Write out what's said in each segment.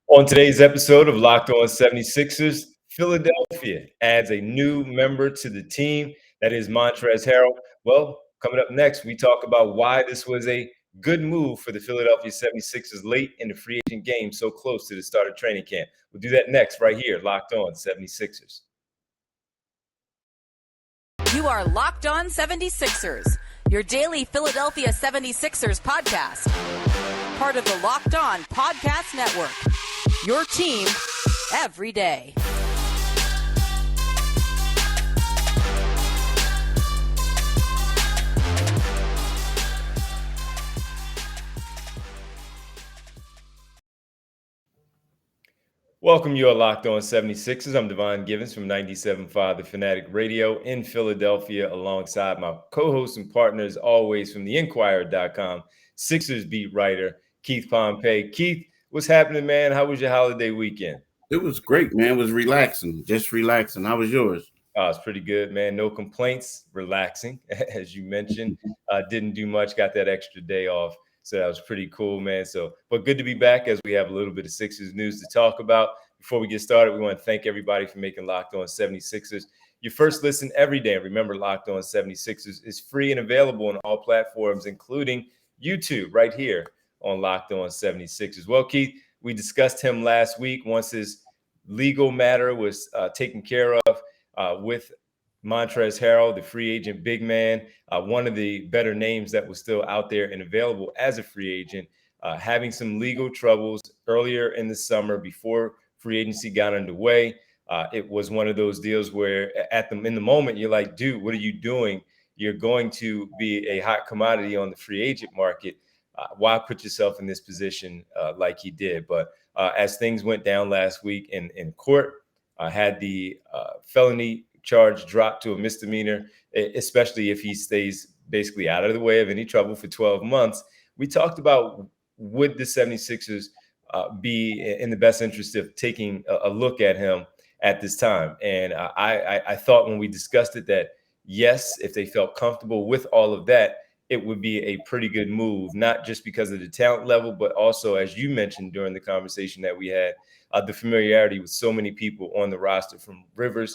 On today's episode of Locked On 76ers, Philadelphia adds a new member to the team. That is Montrezl Harrell. Well, coming up next, we talk about why this was a good move for the Philadelphia 76ers late in the free agent game, so close to the start of training camp. We'll do that next, right here, Locked On 76ers. You are Locked On 76ers, your daily Philadelphia 76ers podcast. Part of the Locked On Podcast Network. Your team every day. Welcome, you are Locked On 76ers. I'm Devon Givens from 97.5 The Fanatic Radio in Philadelphia, alongside my co-hosts and partners, always from the Inquirer.com, Sixers beat writer Keith Pompey. Keith, what's happening, man? How was your holiday weekend? It was great, man. It was relaxing, just relaxing. How was yours? It's pretty good, man. No complaints, relaxing, as you mentioned. Didn't do much, got that extra day off. So that was pretty cool, man. But good to be back as we have a little bit of Sixers news to talk about. Before we get started, we want to thank everybody for making Locked On 76ers your first listen every day. And remember, Locked On 76ers is free and available on all platforms, including YouTube, right here on Locked On 76ers. Well, Keith, we discussed him last week once his legal matter was taken care of with Montrezl Harrell, the free agent big man, one of the better names that was still out there and available as a free agent, having some legal troubles earlier in the summer before free agency got underway. It was one of those deals where in the moment, you're like, dude, what are you doing? You're going to be a hot commodity on the free agent market. Why put yourself in this position like he did? But as things went down last week in court, had the felony charge dropped to a misdemeanor, especially if he stays basically out of the way of any trouble for 12 months. We talked about, would the 76ers be in the best interest of taking a look at him at this time? And I thought when we discussed it that, yes, if they felt comfortable with all of that, it would be a pretty good move, not just because of the talent level, but also, as you mentioned during the conversation that we had, the familiarity with so many people on the roster, from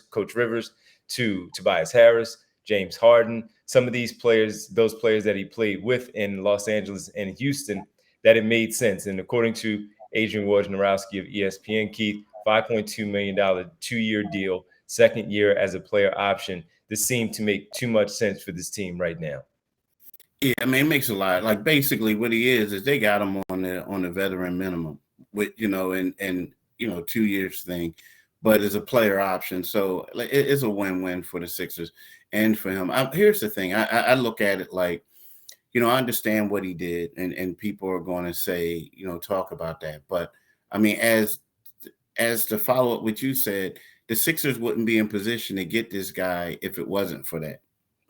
Coach Rivers, to Tobias Harris, James Harden, some of these players, those players that he played with in Los Angeles and Houston, that it made sense. And according to Adrian Wojnarowski of ESPN, Keith, $5.2 million 2-year deal, second year as a player option. This seemed to make too much sense for this team right now. Yeah, I mean, it makes a lot. Like, basically what he is they got him on the veteran minimum with, and 2 years thing, but it's a player option. So it's a win-win for the Sixers and for him. Here's the thing. I look at it like, I understand what he did, and people are going to say, talk about that. But I mean, as to follow up what you said, the Sixers wouldn't be in position to get this guy if it wasn't for that.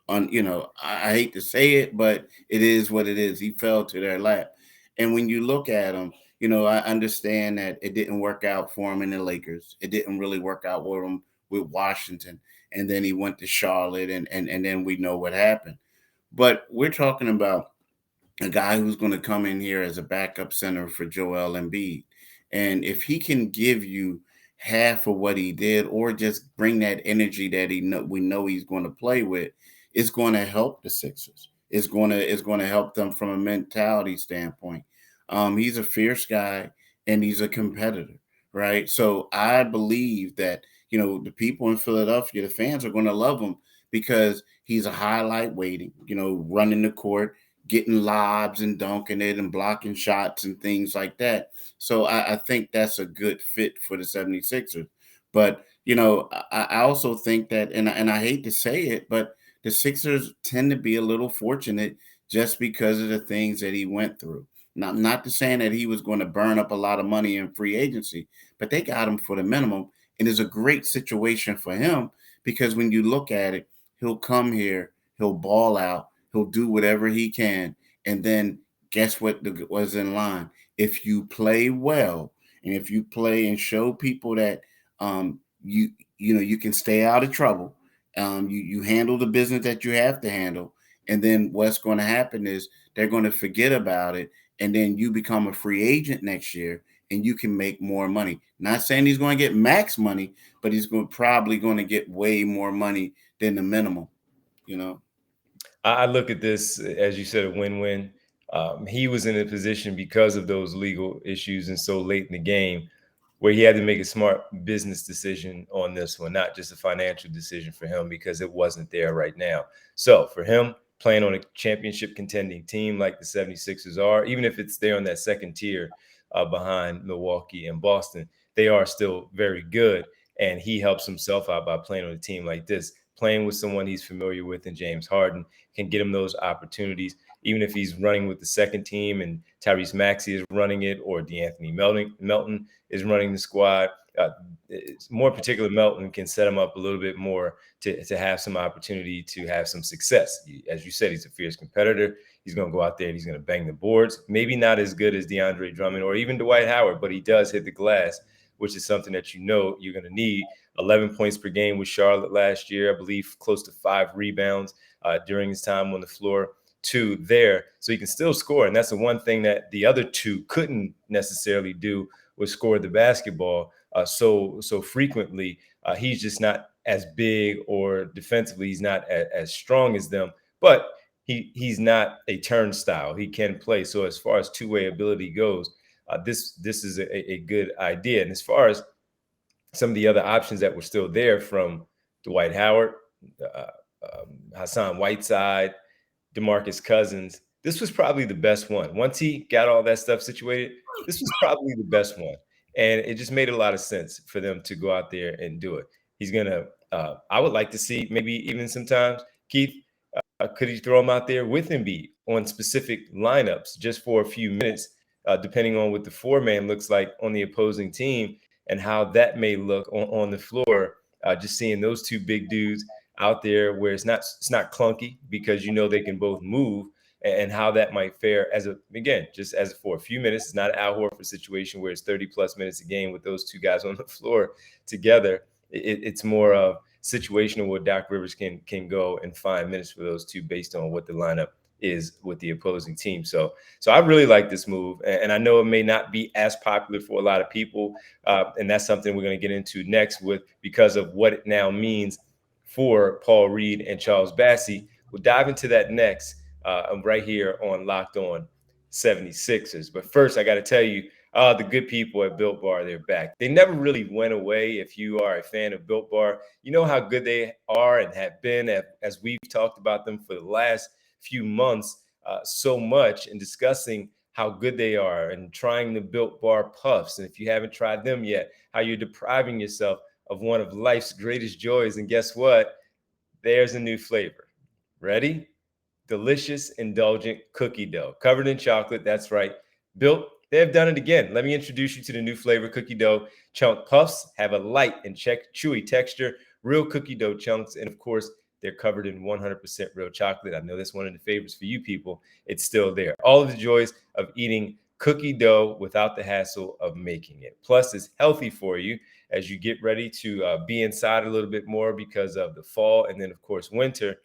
I hate to say it, but it is what it is. He fell to their lap. And when you look at him, I understand that it didn't work out for him in the Lakers. It didn't really work out for him with Washington. And then he went to Charlotte, and then we know what happened. But we're talking about a guy who's going to come in here as a backup center for Joel Embiid. And if he can give you half of what he did, or just bring that energy that we know he's going to play with, it's going to help the Sixers. It's going to help them from a mentality standpoint. He's a fierce guy, and he's a competitor, right? So I believe that, the people in Philadelphia, the fans, are going to love him because he's a highlight waiting, running the court, getting lobs and dunking it and blocking shots and things like that. So I think that's a good fit for the 76ers. But, I also think that, and I hate to say it, but the Sixers tend to be a little fortunate just because of the things that he went through. Not to saying that he was going to burn up a lot of money in free agency, but they got him for the minimum. And it's a great situation for him because when you look at it, he'll come here, he'll ball out, he'll do whatever he can. And then guess what was in line? If you play well, and if you play and show people that you can stay out of trouble, you handle the business that you have to handle, and then what's going to happen is they're going to forget about it, and then you become a free agent next year, and you can make more money. Not saying he's going to get max money, but he's probably going to get way more money than the minimum, you know? I look at this, as you said, a win-win. He was in a position because of those legal issues and so late in the game where he had to make a smart business decision on this one, not just a financial decision for him because it wasn't there right now. So for him, playing on a championship contending team like the 76ers are, even if it's there on that second tier behind Milwaukee and Boston, they are still very good. And he helps himself out by playing on a team like this. Playing with someone he's familiar with in James Harden can get him those opportunities, even if he's running with the second team and Tyrese Maxey is running it or DeAnthony Melton is running the squad. More particular, Melton can set him up a little bit more to have some opportunity to have some success. As you said, he's a fierce competitor. He's going to go out there and he's going to bang the boards. Maybe not as good as DeAndre Drummond or even Dwight Howard, but he does hit the glass, which is something that you know you're going to need. 11 points per game with Charlotte last year, I believe close to 5 rebounds during his time on the floor, 2 there. So he can still score. And that's the one thing that the other 2 couldn't necessarily do was score the basketball so frequently. He's just not as big, or defensively he's not as strong as them, but he's not a turnstile. He can play. So as far as two-way ability goes, this is a good idea. And as far as some of the other options that were still there from Dwight Howard, Hassan Whiteside, DeMarcus Cousins, this was probably the best one. Once he got all that stuff situated, this was probably the best one. And it just made a lot of sense for them to go out there and do it. He's going to, I would like to see maybe even sometimes, Keith, could he throw him out there with Embiid on specific lineups just for a few minutes, depending on what the 4-man looks like on the opposing team and how that may look on the floor, just seeing those 2 big dudes out there where it's not clunky because you know they can both move, and how that might fare for a few minutes. It's not an Al Horford situation where it's 30 plus minutes a game with those 2 guys on the floor together. It's more of situational where Doc Rivers can go and find minutes for those 2 based on what the lineup is with the opposing team. So I really like this move, and I know it may not be as popular for a lot of people, and that's something we're going to get into next because of what it now means for Paul Reed and Charles Bassey. We'll dive into that next. I'm right here on Locked On 76ers. But first, I got to tell you, the good people at Built Bar, they're back. They never really went away. If you are a fan of Built Bar, you know how good they are and have been, as we've talked about them for the last few months so much, and discussing how good they are and trying the Built Bar Puffs. And if you haven't tried them yet, how you're depriving yourself of one of life's greatest joys. And guess what? There's a new flavor. Ready? Delicious, indulgent cookie dough covered in chocolate. That's right. Built, they have done it again. Let me introduce you to the new flavor cookie dough. Chunk Puffs have a light and chewy texture, real cookie dough chunks, and of course, they're covered in 100% real chocolate. I know that's one of the favorites for you people. It's still there. All of the joys of eating cookie dough without the hassle of making it. Plus, it's healthy for you as you get ready to be inside a little bit more because of the fall and then, of course, winter.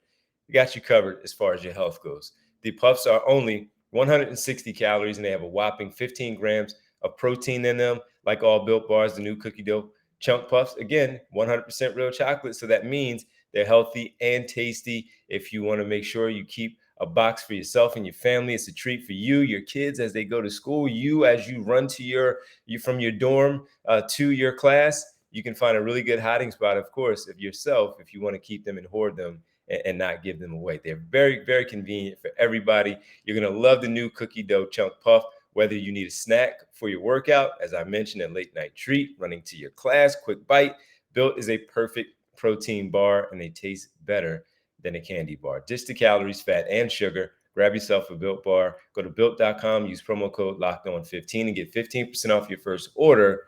We got you covered as far as your health goes. The puffs are only 160 calories, and they have a whopping 15 grams of protein in them. Like all Built Bars, the new cookie dough chunk puffs, again, 100% real chocolate. So that means they're healthy and tasty. If you want to make sure you keep a box for yourself and your family, it's a treat for you, your kids as they go to school, you as you run to from your dorm to your class. You can find a really good hiding spot, of course, if you want to keep them and hoard them and not give them away. They're very, very convenient for everybody. You're going to love the new cookie dough chunk puff, whether you need a snack for your workout, as I mentioned, a late night treat, running to your class, quick bite. Built is a perfect protein bar, and they taste better than a candy bar. Ditch the calories, fat, and sugar. Grab yourself a Built bar. Go to Built.com, use promo code LOCKEDON15 and get 15% off your first order.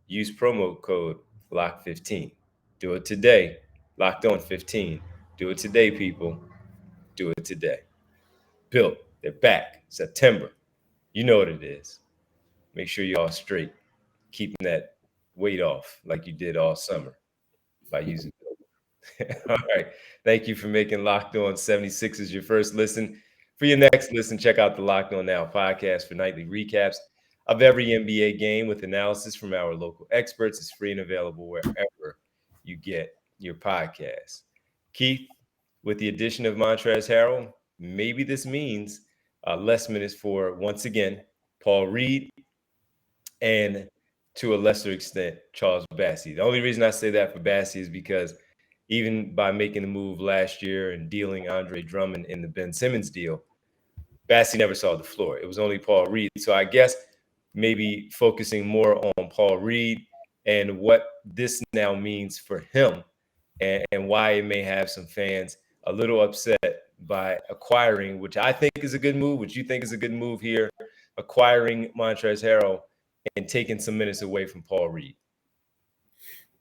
Use promo code LOCK15. Do it today. Locked On 15. Do it today, people. Do it today. Built. They're back. September. You know what it is. Make sure you're all straight. Keeping that weight off like you did all summer by using Built. All right. Thank you for making Locked On 76ers your first listen. For your next listen, check out the Locked On Now podcast for nightly recaps, of every NBA game with analysis from our local experts is free and available wherever you get your podcasts. Keith, with the addition of Montrezl Harrell, maybe this means less minutes for, once again, Paul Reed and to a lesser extent, Charles Bassey. The only reason I say that for Bassey is because even by making the move last year and dealing Andre Drummond in the Ben Simmons deal, Bassey never saw the floor. It was only Paul Reed. So I guess maybe focusing more on Paul Reed and what this now means for him and why it may have some fans a little upset by acquiring, which I think is a good move, which you think is a good move here, acquiring Montrezl Harrell and taking some minutes away from Paul Reed.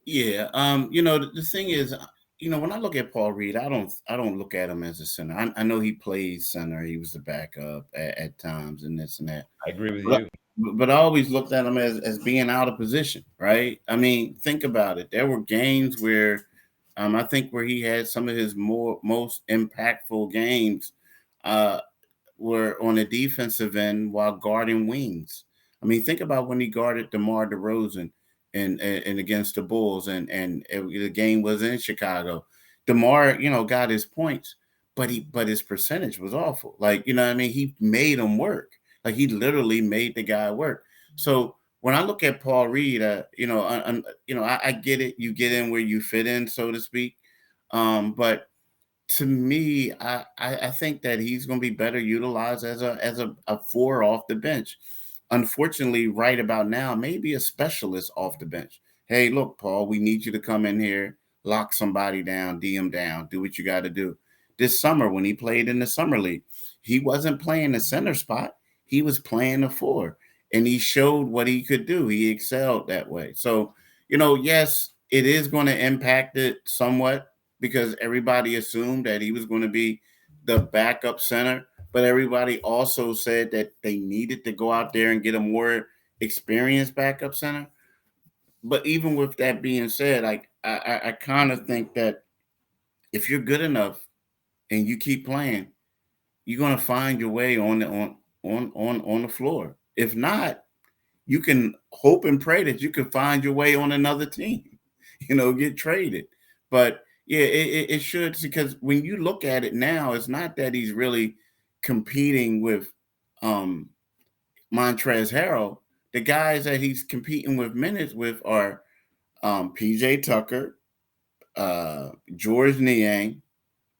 Yeah. The thing is, when I look at Paul Reed, I don't look at him as a center. I know he plays center. He was the backup at times and this and that. I agree with But, you. but I always looked at him as being out of position, right? I mean, think about it. There were games where I think where he had some of his most impactful games were on the defensive end while guarding wings. I mean, think about when he guarded DeMar DeRozan and against the Bulls, and the game was in Chicago. DeMar, got his points, but his percentage was awful. Like, I mean, he made him work. Like, he literally made the guy work. So when I look at Paul Reed, I get it. You get in where you fit in, so to speak. But to me, I think that he's going to be better utilized as a four off the bench. Unfortunately, right about now, maybe a specialist off the bench. Hey, look, Paul, we need you to come in here, lock somebody down, DM down, do what you got to do. This summer, when he played in the summer league, he wasn't playing the center spot. He was playing the four, and he showed what he could do. He excelled that way. So, yes, it is going to impact it somewhat because everybody assumed that he was going to be the backup center. But everybody also said that they needed to go out there and get a more experienced backup center. But even with that being said, I kind of think that if you're good enough and you keep playing, you're gonna find your way on the floor. If not, you can hope and pray that you can find your way on another team, get traded. But yeah, it should, because when you look at it now, it's not that he's really competing with Montrezl Harrell. The guys that he's competing with minutes with are PJ Tucker, George Niang,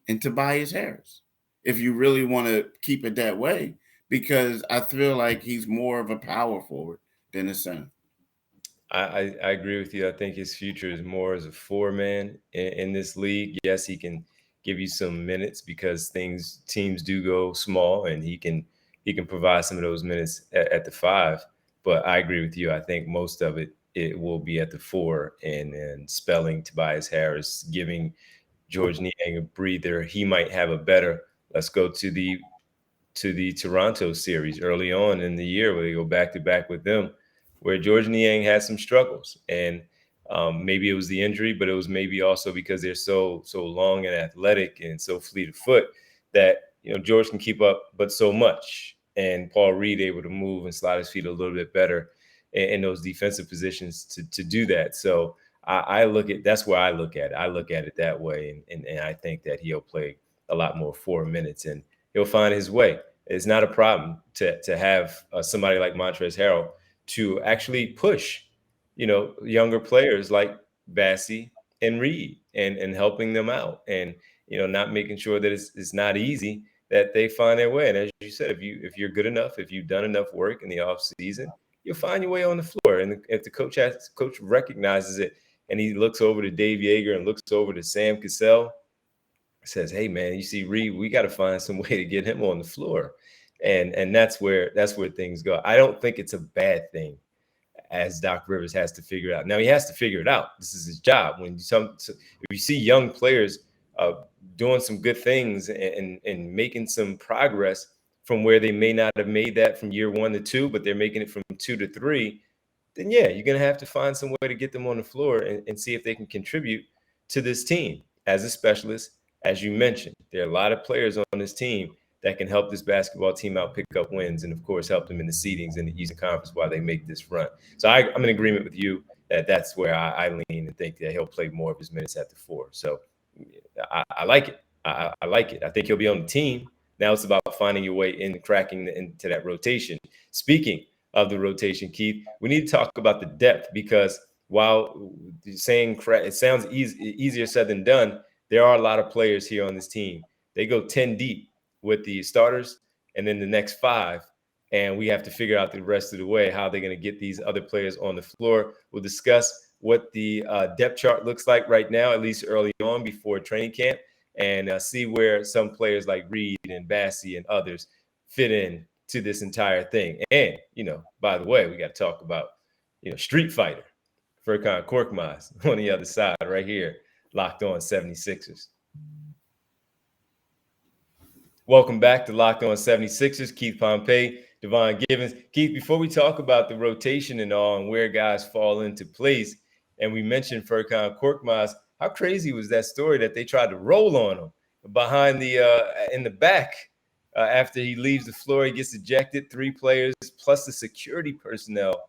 and Tobias Harris. If you really want to keep it that way, because I feel like he's more of a power forward than a center. I agree with you. I think his future is more as a four-man in this league. Yes, he can give you some minutes because teams do go small, and he can provide some of those minutes at the five. But I agree with you. I think most of it will be at the four, and spelling Tobias Harris, giving George Niang a breather. He might have a better. Let's go to the Toronto series early on in the year where they go back to back with them, where George Niang had some struggles, and maybe it was the injury, but it was maybe also because they're so long and athletic and so fleet of foot that George can keep up, but so much, and Paul Reed able to move and slide his feet a little bit better in those defensive positions to do that. So that's where I look at it. I look at it that way, and I think that he'll play a lot more 4 minutes, and he'll find his way. It's not a problem to have somebody like Montrezl Harrell to actually push, younger players like Bassey and Reed and helping them out, and not making sure that it's not easy, that they find their way. And as you said, if you're good enough, if you've done enough work in the off season, you'll find your way on the floor. And if the coach recognizes it, and he looks over to Dave Yeager and looks over to Sam Cassell, says, "Hey man, you see Reed, we got to find some way to get him on the floor," and that's where things go. I don't think it's a bad thing, as Doc Rivers has to figure it out. Now he has to figure it out. This is his job. If you see young players doing some good things and making some progress from where they may not have made that from year 1 to 2, but they're making it from 2 to 3, then yeah, you're gonna have to find some way to get them on the floor and see if they can contribute to this team as a specialist. As you mentioned, there are a lot of players on this team that can help this basketball team out pick up wins and, of course, help them in the seedings in the Eastern Conference while they make this run. So I'm in agreement with you that that's where I lean and think that he'll play more of his minutes at the 4. So I like it. I like it. I think he'll be on the team. Now it's about finding your way in, cracking into that rotation. Speaking of the rotation, Keith, we need to talk about the depth, because while saying it sounds easier said than done, there are a lot of players here on this team. They go 10 deep with the starters and then the next 5. And we have to figure out the rest of the way how they're going to get these other players on the floor. We'll discuss what the depth chart looks like right now, at least early on before training camp, and see where some players like Reed and Bassey and others fit in to this entire thing. And, by the way, we got to talk about, Street Fighter, Furkan Korkmaz on the other side right here, Locked On 76ers. Welcome back to Locked On 76ers. Keith Pompey, Devon Givens. Keith, before we talk about the rotation and all and where guys fall into place, and we mentioned Furkan Korkmaz, how crazy was that story that they tried to roll on him behind in the back after he leaves the floor? He gets ejected. 3 players plus the security personnel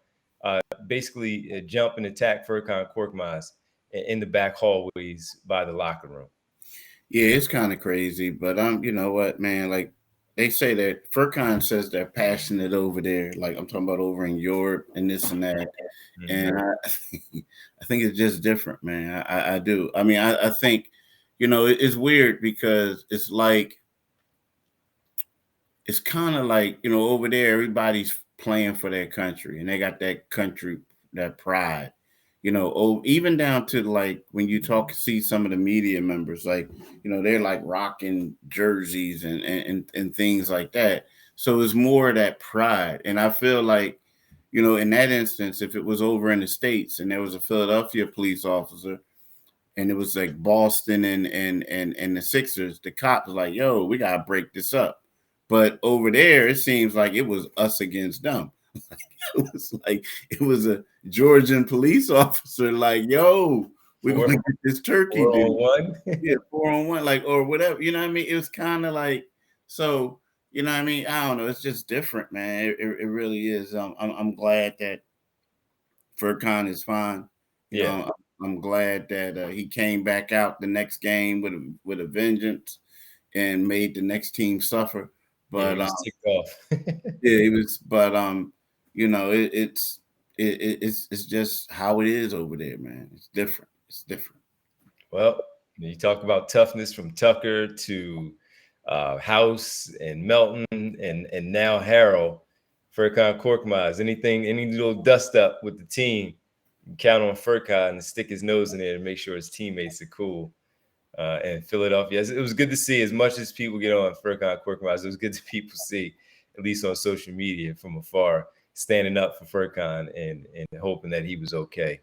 basically jump and attack Furkan Korkmaz in the back hallways by the locker room. Yeah, it's kind of crazy, but you know what, man? Like they say that Furkan says they're passionate over there. Like I'm talking about over in Europe and this and that. Mm-hmm. And I think it's just different, man. I do. I mean, I think, it's weird because it's kind of like, over there, everybody's playing for their country and they got that country, that pride. Even down to like when you see some of the media members, like, they're like rocking jerseys and things like that. So it's more of that pride. And I feel like, in that instance, if it was over in the States and there was a Philadelphia police officer and it was like Boston and the Sixers, the cop was like, yo, we got to break this up. But over there, it seems like it was us against them. It was a Georgian police officer, like, yo, we're going to get this turkey. 4-on-1? Yeah, 4-on-1, like, or whatever. You know what I mean? It was kind of like, so, you know what I mean? I don't know. It's just different, man. It really is. I'm glad that Furkan is fine. I'm glad that he came back out the next game with a vengeance and made the next team suffer. But he was ticked off. Yeah, he was. But it's just how it is over there, man. It's different. It's different. Well, you talk about toughness from Tucker to House and Melton and now Harrell, Furkan Korkmaz. Any little dust up with the team, you can count on Furkan to stick his nose in there and make sure his teammates are cool. And Philadelphia, it was good to see. As much as people get on Furkan Korkmaz, it was good to people see, at least on social media from afar, standing up for Furkan and hoping that he was okay,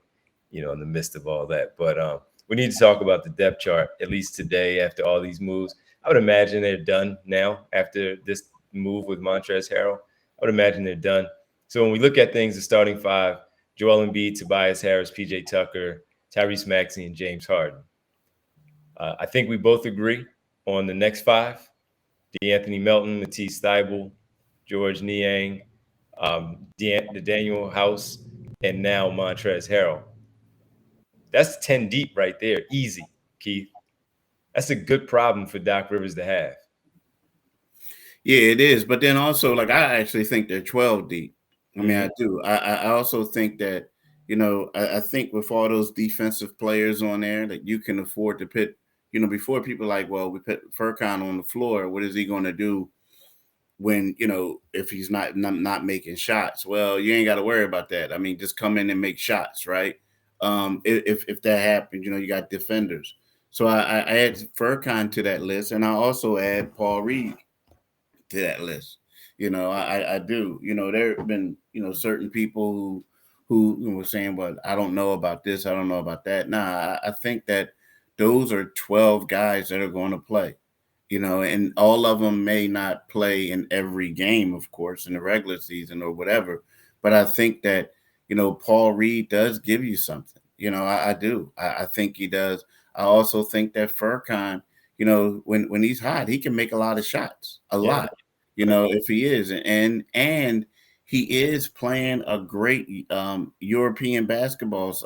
in the midst of all that. But we need to talk about the depth chart, at least today, after all these moves. I would imagine they're done now after this move with Montrezl Harrell. I would imagine they're done. So when we look at things, the starting 5, Joel Embiid, Tobias Harris, PJ Tucker, Tyrese Maxey, and James Harden. I think we both agree on the next 5, D'Anthony Melton, Matisse Thybulle, George Niang, Daniel House, and now Montrezl Harrell. That's 10 deep right there. Easy, Keith. That's a good problem for Doc Rivers to have. Yeah, it is. But then also, like, I actually think they're 12 deep. I mean, I do. I also think that, I think with all those defensive players on there that you can afford to put, before people like, well, we put Furkan on the floor, what is he going to do when, if he's not making shots? Well, you ain't got to worry about that. I mean, just come in and make shots, right? If that happens, you got defenders. So I add Furkan to that list, and I also add Paul Reed to that list. I do. There have been, certain people who were saying, well, I don't know about this, I don't know about that. Nah, I think that those are 12 guys that are going to play, and all of them may not play in every game, of course, in the regular season or whatever. But I think that, Paul Reed does give you something. I do. I think he does. I also think that Furkan, when he's hot, he can make a lot of shots, a lot. If he is, and he is playing a great European basketball.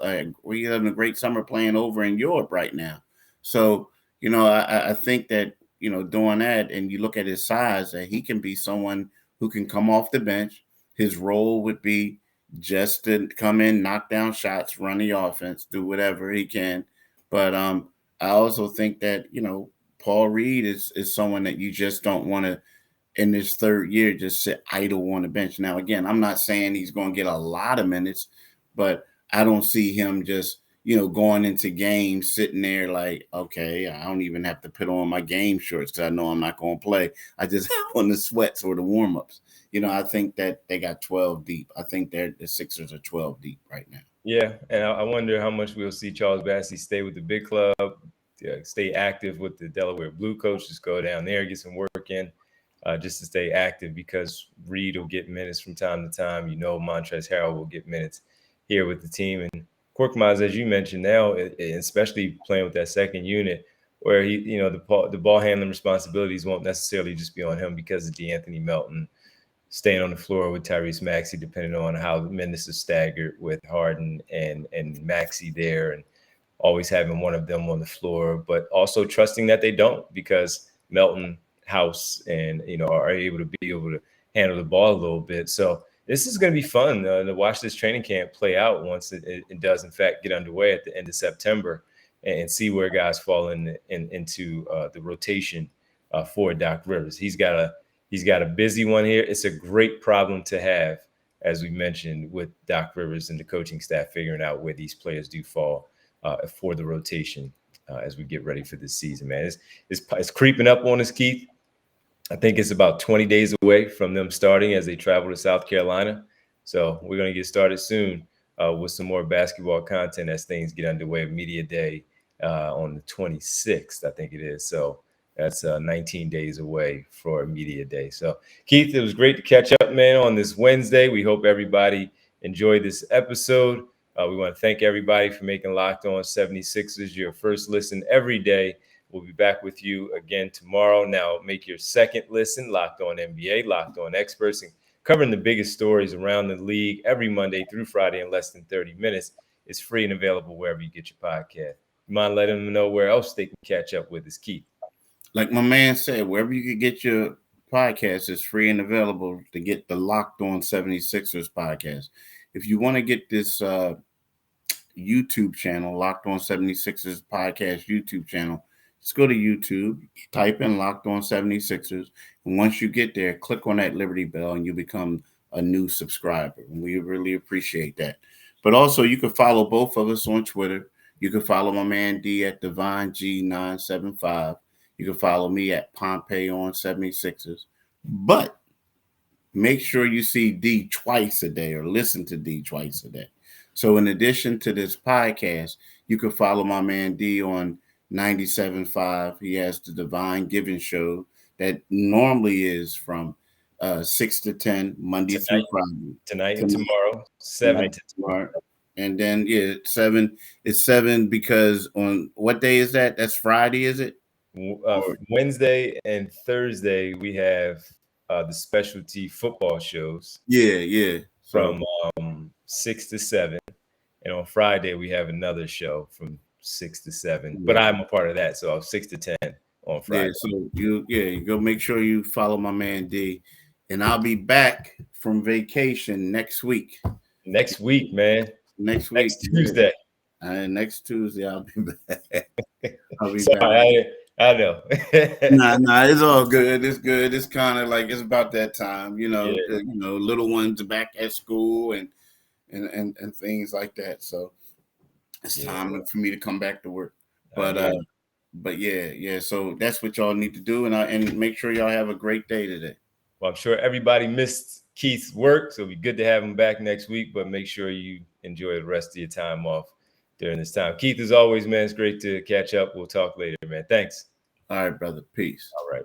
We're having a great summer playing over in Europe right now. So, I think that, doing that, and you look at his size, that he can be someone who can come off the bench. His role would be just to come in, knock down shots, run the offense, do whatever he can. But I also think that, Paul Reed is someone that you just don't want to, in this third year, just sit idle on the bench. Now, again, I'm not saying he's going to get a lot of minutes, but I don't see him just, going into games, sitting there like, okay, I don't even have to put on my game shorts because I know I'm not going to play. I just have on the sweats or the warm-ups. I think that they got 12 deep. I think the Sixers are 12 deep right now. Yeah, and I wonder how much we'll see Charles Bassey stay with the big club, stay active with the Delaware Blue coach, just go down there, get some work in. Just to stay active, because Reed will get minutes from time to time. Montrezl Harrell will get minutes here with the team. And Korkmaz, as you mentioned now, especially playing with that second unit, where the ball handling responsibilities won't necessarily just be on him because of DeAnthony Melton staying on the floor with Tyrese Maxey, depending on how minutes is staggered with Harden and Maxey there, and always having one of them on the floor, but also trusting that they don't, because Melton, House, and are able to handle the ball a little bit. So this is going to be fun to watch this training camp play out once it does in fact get underway at the end of September, and see where guys fall into the rotation for Doc Rivers. He's got a busy one here. It's a great problem to have, as we mentioned, with Doc Rivers and the coaching staff figuring out where these players do fall for the rotation as we get ready for this season, man. It's creeping up on us, Keith. I think it's about 20 days away from them starting as they travel to South Carolina. So we're going to get started soon with some more basketball content as things get underway. Media Day on the 26th, I think it is. So that's 19 days away for Media Day. So, Keith, it was great to catch up, man, on this Wednesday. We hope everybody enjoyed this episode. We want to thank everybody for making Locked On 76ers your first listen every day. We'll be back with you again tomorrow. Now, make your second listen Locked On NBA, Locked On Experts, and covering the biggest stories around the league every Monday through Friday in less than 30 minutes. It's free and available wherever you get your podcast. You mind letting them know where else they can catch up with us, Keith? Like my man said, wherever you can get your podcast is free and available to get the Locked On 76ers podcast. If you want to get this YouTube channel, Locked On 76ers podcast YouTube channel, just go to YouTube, type in Locked On 76ers, and once you get there, click on that Liberty Bell and you become a new subscriber. And we really appreciate that. But also, you can follow both of us on Twitter. You can follow my man D at DivineG975. You can follow me at Pompey on 76ers. But make sure you see D twice a day or listen to D twice a day. So in addition to this podcast, you can follow my man D on 97.5. He has the Divine Giving Show that normally is from 6 to 10, Monday through Friday. Tonight and tomorrow, 7 to tomorrow. And then, 7. It's 7 because on what day is that? That's Friday, is it? Wednesday and Thursday, we have the specialty football shows. Yeah. From 6 to 7. And on Friday, we have another show from 6 to 7. But I'm a part of that, so 6 to 10 on Friday. Yeah, so you go make sure you follow my man D. And I'll be back from vacation next week. Next week, man. Next week. Next Tuesday. Next Tuesday, I'll be back. Sorry, I know. Nah, it's all good. It's good. It's kind of like it's about that time, little ones are back at school and things like that. So it's time for me to come back to work. But yeah. So that's what y'all need to do, and make sure y'all have a great day today. Well, I'm sure everybody missed Keith's work, so it'll be good to have him back next week. But make sure you enjoy the rest of your time off during this time. Keith, as always, man, it's great to catch up. We'll talk later, man. Thanks. All right, brother. Peace. All right.